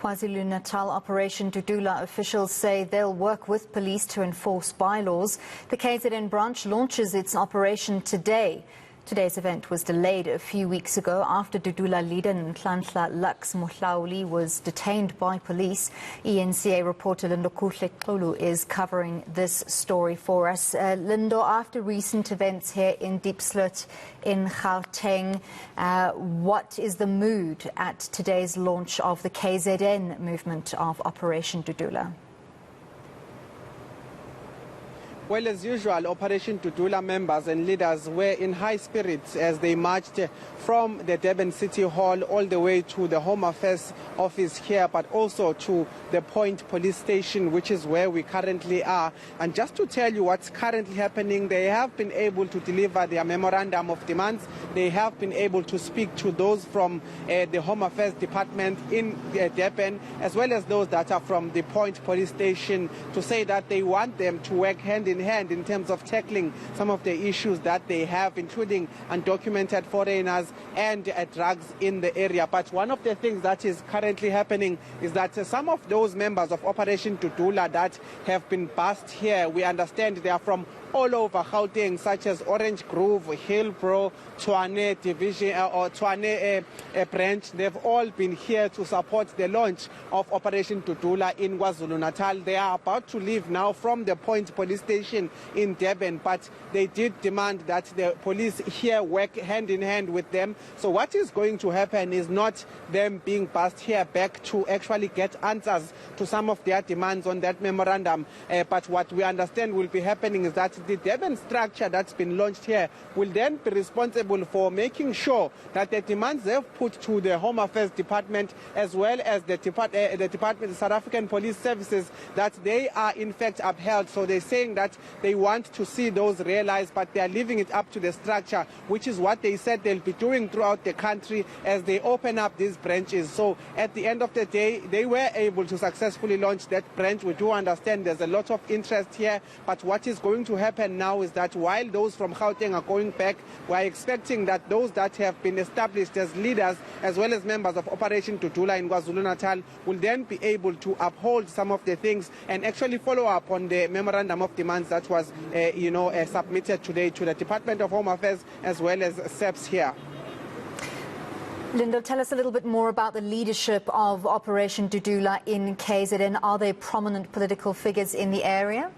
KwaZulu-Natal Operation Dudula officials say they'll work with police to enforce bylaws. The KZN branch launches its operation today. Today's event was delayed a few weeks ago after Dudula leader Lindokuhle Xulu was detained by police. eNCA reporter Lindokuhle Xulu is covering this story for us. Lindo, after recent events here in Diepsloot in Gauteng, what is the mood at today's launch of the KZN movement of Operation Dudula? Well, as usual, Operation Dudula members and leaders were in high spirits as they marched from the Durban City Hall all the way to the Home Affairs office here, but also to the Point Police Station, which is where we currently are. And just to tell you what's currently happening, they have been able to deliver their memorandum of demands. They have been able to speak to those from the Home Affairs Department in Durban, as well as those that are from the Point Police Station, to say that they want them to work hand in hand in terms of tackling some of the issues that they have, including undocumented foreigners and drugs in the area. But one of the things that is currently happening is that some of those members of Operation Dudula that have been bussed here, we understand they are from all over Gauteng, such as Orange Grove, Hillbrow, Tshwane Division or Tshwane branch. They've all been here to support the launch of Operation Dudula in KwaZulu-Natal. They are about to leave now from the Point Police Station in Durban, but they did demand that the police here work hand in hand with them. So what is going to happen is not them being bussed here back to actually get answers to some of their demands on that memorandum, but what we understand will be happening is that the Durban structure that's been launched here will then be responsible for making sure that the demands they've put to the Home Affairs Department, as well as the Department of South African Police Services, that they are in fact upheld. So they're saying that they want to see those realized, but they are leaving it up to the structure, which is what they said they'll be doing throughout the country as they open up these branches. So at the end of the day, they were able to successfully launch that branch. We do understand there's a lot of interest here, but what is going to happen now is that while those from Gauteng are going back, we are expecting that those that have been established as leaders, as well as members of Operation Dudula in KwaZulu-Natal, will then be able to uphold some of the things and actually follow up on the memorandum of demands that was submitted today to the Department of Home Affairs as well as SEPS here. Lindo, tell us a little bit more about the leadership of Operation Dudula in KZN. Are there prominent political figures in the area?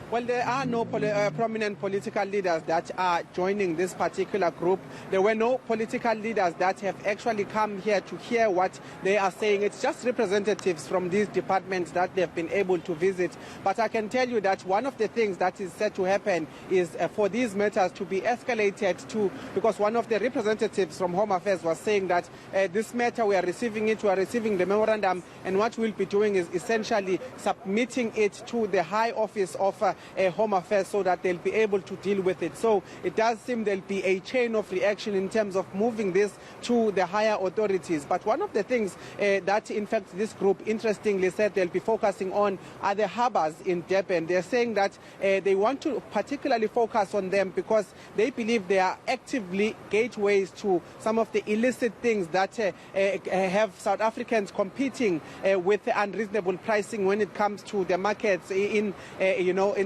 Well, there are no prominent political leaders that are joining this particular group. There were no political leaders that have actually come here to hear what they are saying. It's just representatives from these departments that they've been able to visit. But I can tell you that one of the things that is set to happen is for these matters to be escalated to, because one of the representatives from Home Affairs was saying that this matter, we are receiving the memorandum, and what we'll be doing is essentially submitting it to the High Office of Home Affairs so that they'll be able to deal with it. So it does seem there'll be a chain of reaction in terms of moving this to the higher authorities. But one of the things that in fact this group interestingly said they'll be focusing on are the harbours in Durban. They're saying that they want to particularly focus on them because they believe they are actively gateways to some of the illicit things that have South Africans competing with unreasonable pricing when it comes to the markets in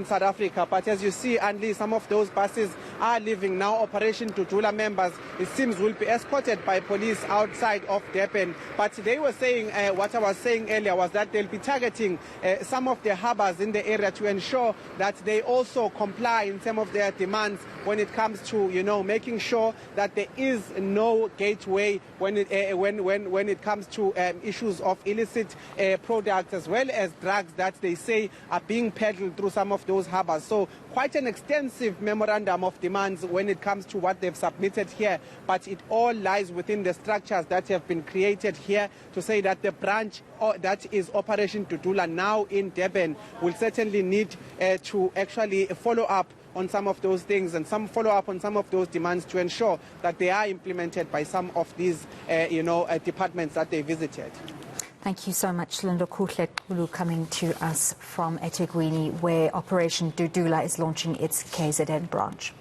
South Africa. But as you see, Andy, some of those buses are leaving now. Operation Dudula members, it seems, will be escorted by police outside of Durban. But they were saying, what I was saying earlier was that they'll be targeting some of the harbours in the area to ensure that they also comply in some of their demands when it comes to, making sure that there is no gateway when it comes to issues of illicit products as well as drugs that they say are being peddled through some of those harbours. So quite an extensive memorandum of demands when it comes to what they've submitted here, but it all lies within the structures that have been created here to say that the branch that is Operation Dudula now in Durban will certainly need to actually follow up on some of those things and follow up on some of those demands to ensure that they are implemented by some of these departments that they visited. Thank you so much, Lindokuhle Xulu, coming to us from eThekwini, where Operation Dudula is launching its KZN branch.